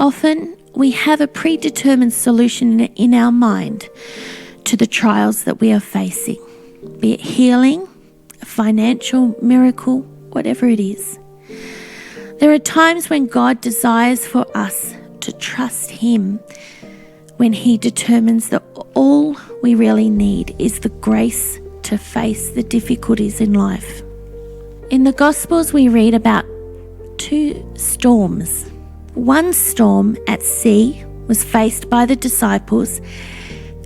Often we have a predetermined solution in our mind to the trials that we are facing, be it healing, a financial miracle, whatever it is. There are times when God desires for us to trust Him, when He determines that all we really need is the grace to face the difficulties in life. In the Gospels, we read about 2 storms. One storm at sea was faced by the disciples,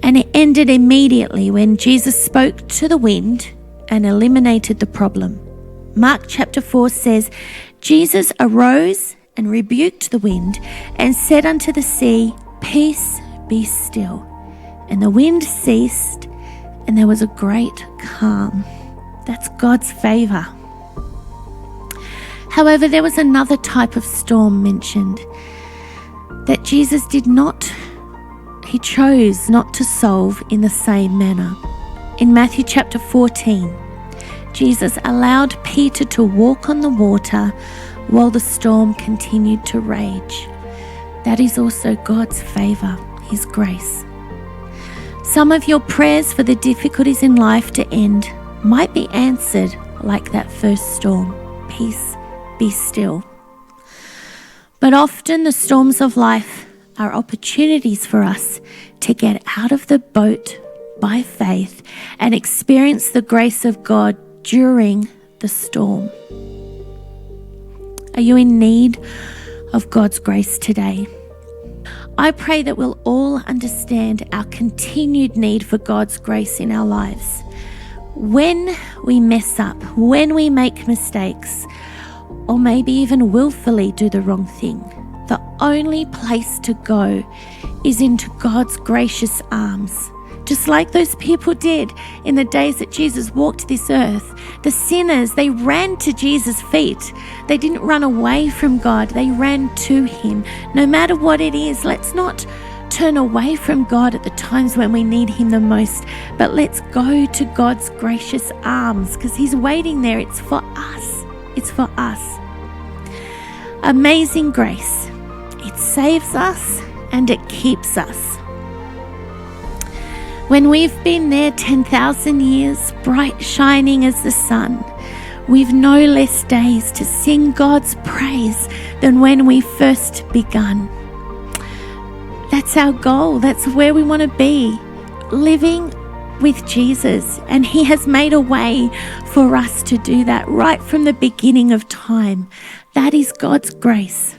and it ended immediately when Jesus spoke to the wind and eliminated the problem. Mark chapter 4 says, Jesus arose and rebuked the wind and said unto the sea, Peace, be still. And the wind ceased, and there was a great calm. That's God's favor. However, there was another type of storm mentioned that Jesus He chose not to solve in the same manner. In Matthew chapter 14, Jesus allowed Peter to walk on the water while the storm continued to rage. That is also God's favor, His grace. Some of your prayers for the difficulties in life to end might be answered like that first storm. Peace, be still. But often the storms of life are opportunities for us to get out of the boat by faith and experience the grace of God during the storm. Are you in need of God's grace today? I pray that we'll all understand our continued need for God's grace in our lives. When we mess up, when we make mistakes, or maybe even willfully do the wrong thing, the only place to go is into God's gracious arms. Just like those people did in the days that Jesus walked this earth. The sinners, they ran to Jesus' feet. They didn't run away from God. They ran to Him. No matter what it is, let's not turn away from God at the times when we need Him the most, but let's go to God's gracious arms because He's waiting there. It's for us. It's for us. Amazing grace. It saves us and it keeps us. When we've been there 10,000 years, bright shining as the sun, we've no less days to sing God's praise than when we first begun. That's our goal. That's where we want to be, living with Jesus. And He has made a way for us to do that right from the beginning of time. That is God's grace.